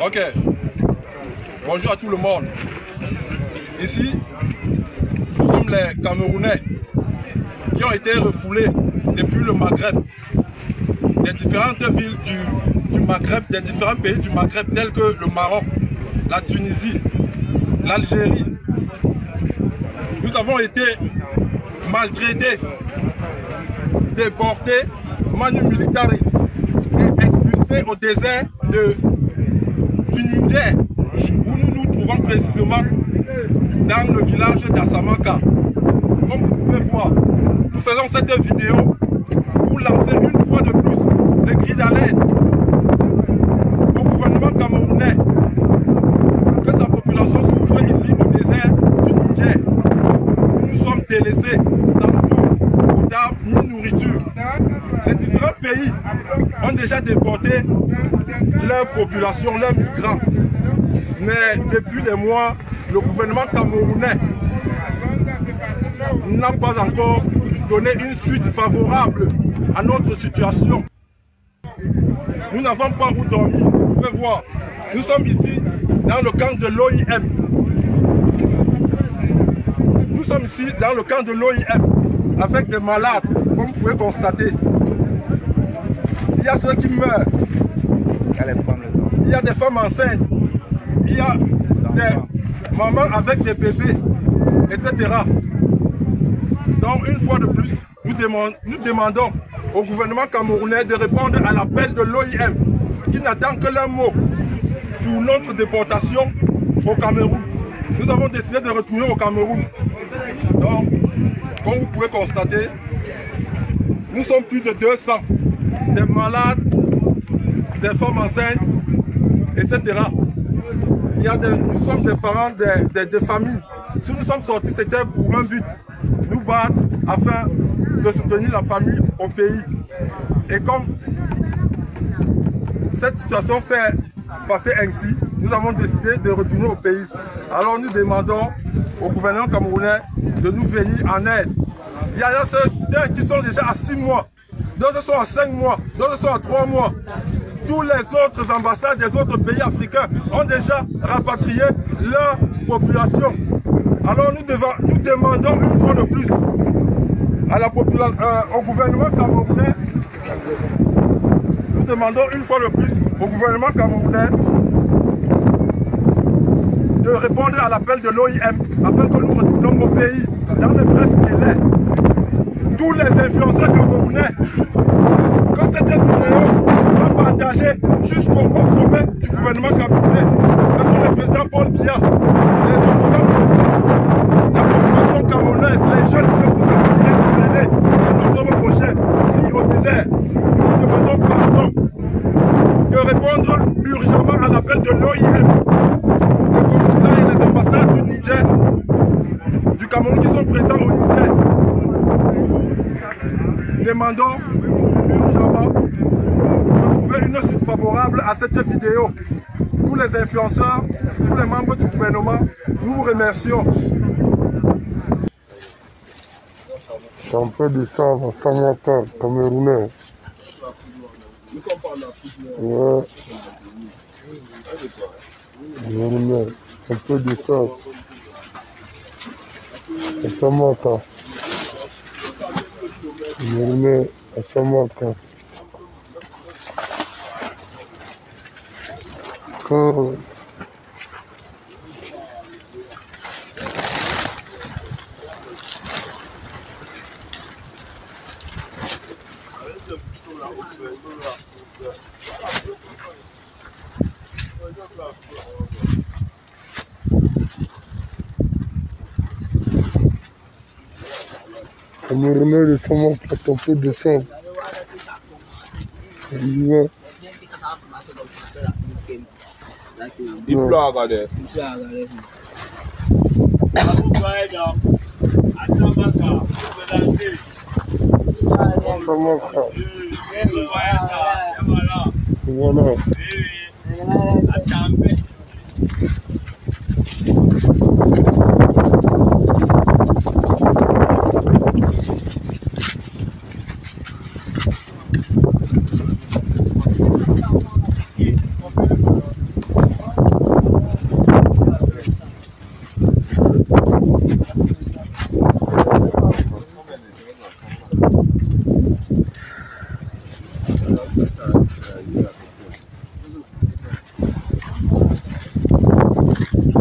Ok. Bonjour à tout le monde. Ici, nous sommes les Camerounais qui ont été refoulés depuis le Maghreb, des différentes villes du Maghreb, des différents pays du Maghreb tels que le Maroc, la Tunisie, l'Algérie. Nous avons été maltraités, déportés, manu militari et expulsés au désert du Niger, où nous nous trouvons précisément dans le village d'Assamaka. Comme vous pouvez voir, nous faisons cette vidéo pour lancer une fois de plus le cri d'alerte au gouvernement camerounais que sa population souffre ici au désert du Niger. Nous sommes délaissés, sans eau potable ni nourriture. Les différents pays ont déjà déporté leur population, leurs migrants. Mais depuis des mois, le gouvernement camerounais n'a pas encore donné une suite favorable à notre situation. Nous n'avons pas où dormir. Vous pouvez voir, nous sommes ici dans le camp de l'OIM. Nous sommes ici dans le camp de l'OIM avec des malades, comme vous pouvez constater. Il y a ceux qui meurent. Il y a des femmes enceintes. Il y a des mamans avec des bébés, etc. Donc, une fois de plus, nous demandons au gouvernement camerounais de répondre à l'appel de l'OIM qui n'attend que leur mot pour notre déportation au Cameroun. Nous avons décidé de retourner au Cameroun. Donc, comme vous pouvez constater, nous sommes plus de 200, des malades, des femmes enceintes, etc. Nous sommes des parents de familles. Si nous sommes sortis, c'était pour un but, nous battre afin de soutenir la famille au pays. Et comme cette situation fait passer ainsi, nous avons décidé de retourner au pays. Alors nous demandons au gouvernement camerounais de nous venir en aide. Il y en a certains qui sont déjà à 6 mois, d'autres sont à 5 mois, d'autres sont à 3 mois. Tous les autres ambassades des autres pays africains ont déjà rapatrié leur population. Alors nous demandons une fois de plus à la population, au gouvernement camerounais, nous demandons une fois de plus au gouvernement camerounais de répondre à l'appel de l'OIM afin que nous retournions au pays dans les brefs délais. Tous les influenceurs camerounais, que cette vidéo soit partagée jusqu'au sommet du gouvernement camerounais, que sont le président Paul Biya, les opposants politiques, la population camerounaise, les jeunes que vous espérez gouverner en octobre prochain, mis au désert. Nous demandons pardon de répondre urgemment à l'appel de l'OIM. Les consulats et les ambassades du Niger, du Cameroun qui sont présents au Niger. Nous vous demandons urgemment de trouver une suite favorable à cette vidéo. Tous les influenceurs, tous les membres du gouvernement, nous vous remercions. C'est un peu de sang à Samaka, camerounais. Ouais. Camerounais. Un peu de sang à Samaka. Camerounais à Samaka. Cool. Camerounais de Samaka, un peu de sang. Ouais. Voilà.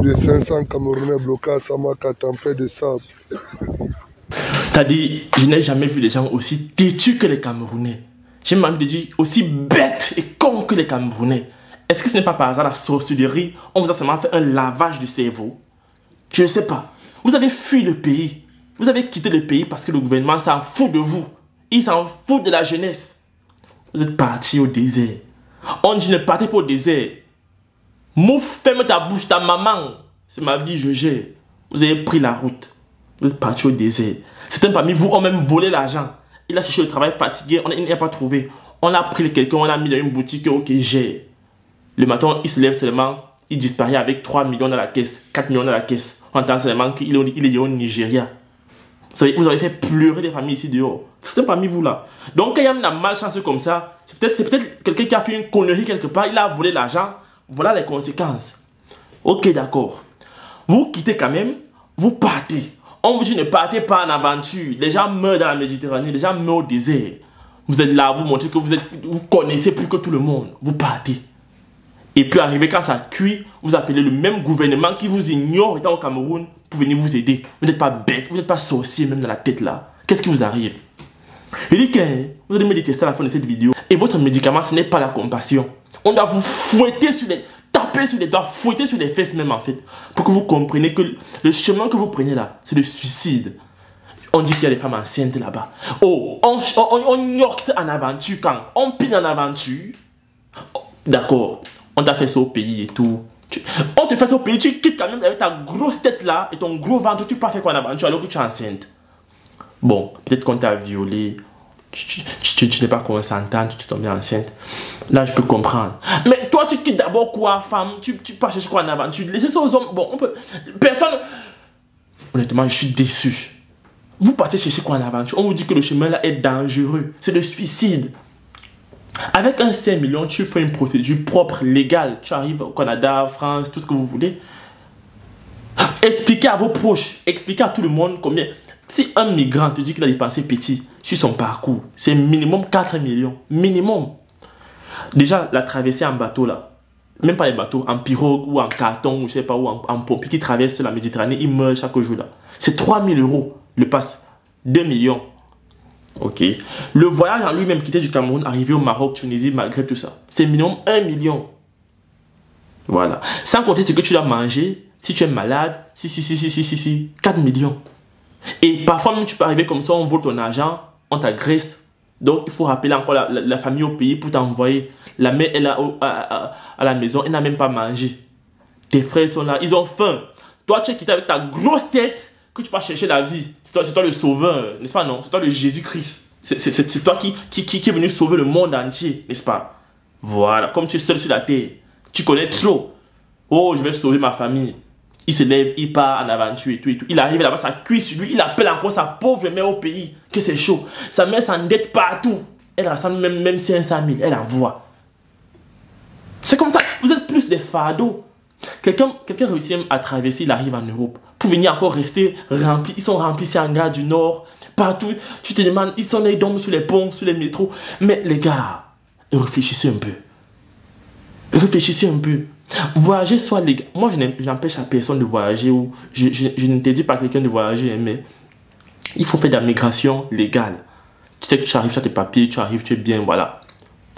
de 500 Camerounais bloqués à Samaka, tempête de sable. T'as dit, je n'ai jamais vu des gens aussi têtus que les Camerounais. J'ai même dit aussi bêtes et cons que les Camerounais. Est-ce que ce n'est pas par hasard la sorcellerie? On vous a seulement fait un lavage du cerveau? Je ne sais pas. Vous avez fui le pays. Vous avez quitté le pays parce que le gouvernement s'en fout de vous. Il s'en fout de la jeunesse. Vous êtes partis au désert. On dit ne partez pas au désert. Mouf, ferme ta bouche, ta maman. C'est ma vie, je gère. Vous avez pris la route. Vous êtes partis au désert. Certains parmi vous ont même volé l'argent. Il a cherché le travail fatigué, il n'a pas trouvé. On a pris quelqu'un, on l'a mis dans une boutique, ok, j'ai. Le matin, il se lève seulement, il disparaît avec 3 millions dans la caisse, 4 millions dans la caisse. On entend seulement qu'il est au Nigeria. Vous avez fait pleurer les familles ici dehors. C'est parmi vous là. Donc quand il y a une malchance comme ça, c'est peut-être quelqu'un qui a fait une connerie quelque part, il a volé l'argent. Voilà les conséquences. Ok, d'accord. Vous quittez quand même, vous partez. On vous dit ne partez pas en aventure. Les gens meurent dans la Méditerranée, les gens meurent au désert. Vous êtes là, vous montrez que vous connaissez plus que tout le monde. Vous partez. Et puis arrivé quand ça cuit, vous appelez le même gouvernement qui vous ignore étant au Cameroun pour venir vous aider. Vous n'êtes pas bête, vous n'êtes pas sorcier même dans la tête là. Qu'est-ce qui vous arrive? Je dis que vous allez me détester à la fin de cette vidéo. Et votre médicament, ce n'est pas la compassion. On doit vous fouetter sur les... taper sur les doigts, fouetter sur les fesses même en fait. Pour que vous compreniez que le chemin que vous prenez là, c'est le suicide. On dit qu'il y a des femmes enceintes là-bas. Oh, on york en aventure quand? On pile en aventure. Oh, d'accord, on t'a fait ça au pays et tout. On te fait ça au pays, tu quittes quand même avec ta grosse tête là et ton gros ventre, tu peux pas faire quoi en aventure alors que tu es enceinte. Bon, peut-être qu'on t'a violé. Tu n'es pas consentante, tu tombes enceinte. Là, je peux comprendre. Mais toi, tu quittes d'abord quoi, femme? Tu peux chercher quoi en aventure? Laissez ça aux hommes. Bon, on peut... Personne... Honnêtement, je suis déçu. Vous partez chercher quoi en aventure? On vous dit que le chemin là est dangereux. C'est le suicide. Avec un 5 millions, tu fais une procédure propre, légale. Tu arrives au Canada, France, tout ce que vous voulez. Expliquez à vos proches, expliquez à tout le monde combien... Si un migrant te dit qu'il a dépensé petit sur son parcours, c'est minimum 4 millions. Minimum. Déjà, la traversée en bateau là, même pas les bateaux, en pirogue ou en carton ou je sais pas où, en pompier qui traverse la Méditerranée, il meurt chaque jour là. C'est 3 000 euros le pass. 2 millions. Ok. Le voyage en lui-même, quitter du Cameroun, arriver au Maroc, Tunisie, Maghreb, tout ça, c'est minimum 1 million. Voilà. Sans compter ce que tu dois manger, si tu es malade, 4 millions. Et parfois même tu peux arriver comme ça, on vole ton argent, on t'agresse. Donc il faut rappeler encore la famille au pays pour t'envoyer. La mère elle est à la maison, elle n'a même pas mangé. Tes frères sont là, ils ont faim. Toi tu es quitté avec ta grosse tête que tu vas chercher la vie. C'est toi le sauveur, n'est-ce pas non? C'est toi le Jésus-Christ. C'est toi qui est venu sauver le monde entier, n'est-ce pas? Voilà, comme tu es seul sur la terre, tu connais trop. Oh, je vais sauver ma famille. Il se lève, il part en aventure et tout et tout. Il arrive là-bas, ça cuit sur lui. Il appelle encore sa pauvre mère au pays, que c'est chaud. Sa mère s'endette partout. Elle rassemble même 500 000. Elle envoie. C'est comme ça. Vous êtes plus des fardeaux. Quelqu'un réussit même à traverser, il arrive en Europe. Pour venir encore rester rempli. Ils sont remplis ici en gare du Nord. Partout. Tu te demandes, ils sont là, ils dorment sur les ponts, sur les métros. Mais les gars, réfléchissez un peu. Réfléchissez un peu. Voyager soit légal. Moi, je n'empêche à personne de voyager ou je ne te dis pas à quelqu'un de voyager, mais il faut faire de la migration légale. Tu sais que tu arrives, tu as tes papiers, tu arrives, tu es bien, voilà.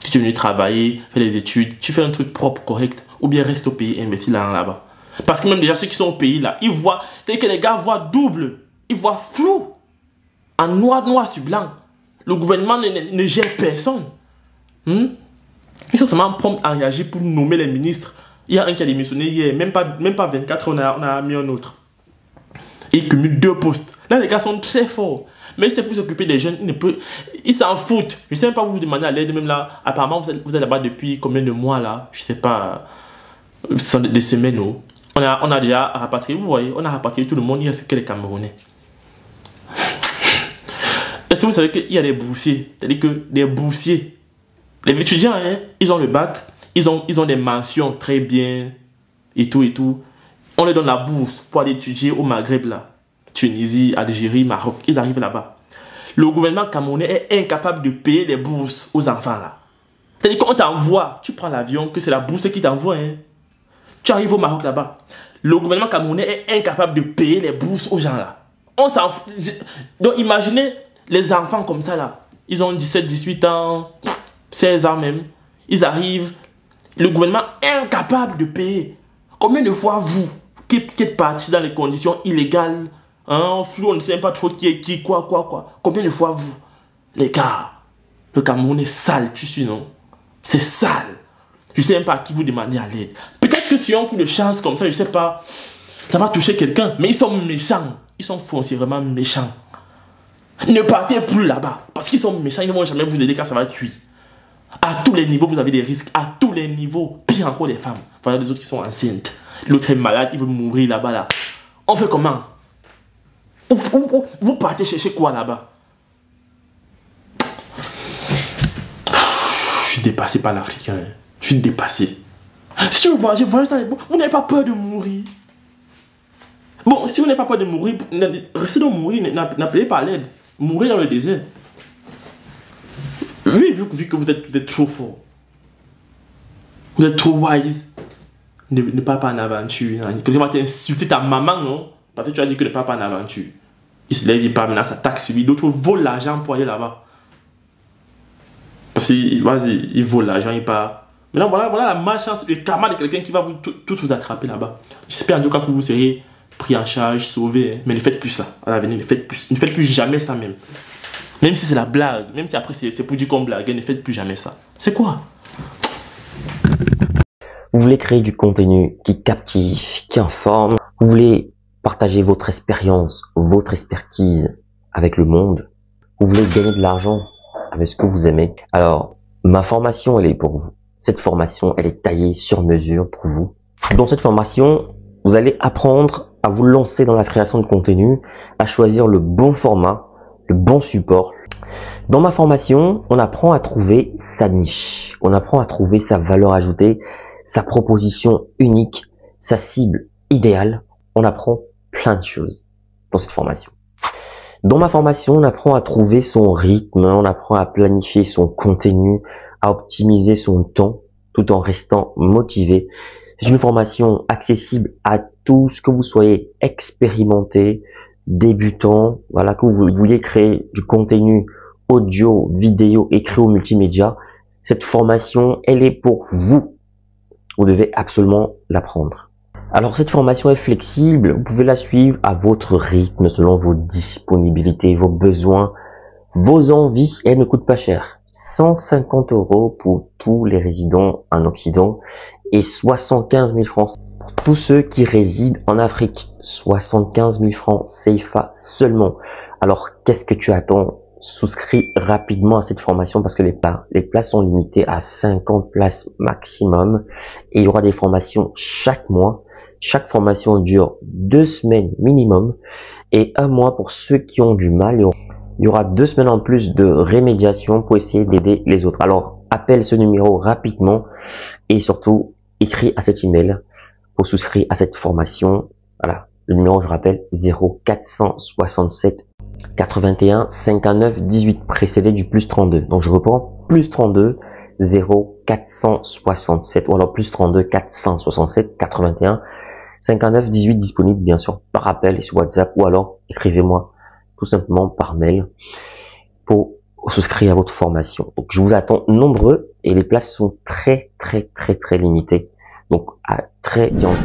Si tu es venu travailler, faire des études, tu fais un truc propre, correct, ou bien reste au pays et investis là-bas. Parce que même déjà ceux qui sont au pays là, ils voient, c'est que les gars voient double, ils voient flou, en noir sur blanc. Le gouvernement ne gère personne. Ils sont seulement prompts à réagir pour nommer les ministres. Il y a un qui a démissionné hier, même pas 24 on a mis un autre. Et il cumule 2 postes. Là, les gars sont très forts. Mais c'est pour s'occuper des jeunes, ils s'en foutent. Je ne sais même pas vous demander à l'aide, même là. Apparemment, vous êtes là-bas depuis combien de mois là? Je ne sais pas. Ce sont des semaines. Oh. On a déjà rapatrié, vous voyez, on a rapatrié tout le monde, il y a ce que les Camerounais. Est-ce que vous savez qu'il y a des boursiers? C'est-à-dire que des boursiers, les étudiants, hein, ils ont le bac. Ils ont des mentions très bien et tout et tout. On leur donne la bourse pour aller étudier au Maghreb là. Tunisie, Algérie, Maroc. Ils arrivent là-bas. Le gouvernement camerounais est incapable de payer les bourses aux enfants là. C'est-à-dire qu'on t'envoie, tu prends l'avion, que c'est la bourse qui t'envoie. Hein. Tu arrives au Maroc là-bas. Le gouvernement camerounais est incapable de payer les bourses aux gens là. On s'en fout. Donc imaginez les enfants comme ça là. Ils ont 17, 18 ans, 16 ans même. Ils arrivent. Le gouvernement est incapable de payer. Combien de fois vous, qui êtes partis dans les conditions illégales, hein, flou, on ne sait même pas trop qui est qui, quoi. Combien de fois vous, les gars, le Cameroun est sale, tu sais, non? C'est sale. Je ne sais même pas à qui vous demandez à l'aide. Peut-être que si on coup de chance comme ça, je ne sais pas, ça va toucher quelqu'un. Mais ils sont méchants. Ils sont foncièrement méchants. Ne partez plus là-bas. Parce qu'ils sont méchants, ils ne vont jamais vous aider quand ça va tuer. À tous les niveaux, vous avez des risques. À tous les niveaux. Pire encore les femmes. Voilà des autres qui sont enceintes. L'autre est malade, il veut mourir là-bas. Là. On fait comment? Vous partez chercher quoi là-bas? Je suis dépassé par l'Africain. Je suis dépassé. Si vous voyagez dans les bois, vous n'avez pas peur de mourir. Bon, si vous n'avez pas peur de mourir, restez donc mourir, n'appelez pas à l'aide. Mourir dans le désert. Oui, vu que vous êtes trop fort. Vous êtes trop wise. Ne pas en aventure. Quelqu'un va t'insulter ta maman, non? Parce que tu as dit que ne pas en aventure. Il se lève, il part, maintenant ça taxe sur lui. D'autres volent l'argent pour aller là-bas. Parce qu'il vole l'argent, il part. Maintenant, voilà la malchance, le karma de quelqu'un qui va tout vous attraper là-bas. J'espère en tout cas que vous serez pris en charge, sauvé. Hein. Mais ne faites plus ça. À l'avenir, ne faites plus jamais ça même. Même si c'est la blague, même si après c'est pour dire qu'on blague, ne faites plus jamais ça. C'est quoi? Vous voulez créer du contenu qui captive, qui informe. Vous voulez partager votre expérience, votre expertise avec le monde. Vous voulez gagner de l'argent avec ce que vous aimez. Alors, ma formation, elle est pour vous. Cette formation, elle est taillée sur mesure pour vous. Dans cette formation, vous allez apprendre à vous lancer dans la création de contenu, à choisir le bon format, le bon support. Dans ma formation, on apprend à trouver sa niche. On apprend à trouver sa valeur ajoutée, sa proposition unique, sa cible idéale. On apprend plein de choses dans cette formation. Dans ma formation, on apprend à trouver son rythme, on apprend à planifier son contenu, à optimiser son temps tout en restant motivé. C'est une formation accessible à tous, que vous soyez expérimenté, débutant, voilà, que vous vouliez créer du contenu audio, vidéo, écrit ou multimédia. Cette formation, elle est pour vous. Vous devez absolument l'apprendre. Alors cette formation est flexible, vous pouvez la suivre à votre rythme, selon vos disponibilités, vos besoins, vos envies. Elle ne coûte pas cher. 150 € pour tous les résidents en Occident et 75 000 francs pour tous ceux qui résident en Afrique. 75 000 francs CFA seulement. Alors qu'est-ce que tu attends? Souscris rapidement à cette formation parce que les places sont limitées à 50 places maximum et il y aura des formations chaque mois. Chaque formation dure 2 semaines minimum et 1 mois pour ceux qui ont du mal. Il y aura 2 semaines en plus de rémédiation pour essayer d'aider les autres. Alors, appelle ce numéro rapidement et surtout, écris à cet email pour souscrire à cette formation. Voilà, le numéro, je rappelle, 0467 81 59 18 précédé du plus 32. Donc, je reprends, plus 32 0467 ou alors plus 32 467 81 59 18 disponible bien sûr par appel et sur WhatsApp ou alors écrivez-moi tout simplement par mail pour souscrire à votre formation. Donc je vous attends nombreux et les places sont très limitées. Donc à très bientôt.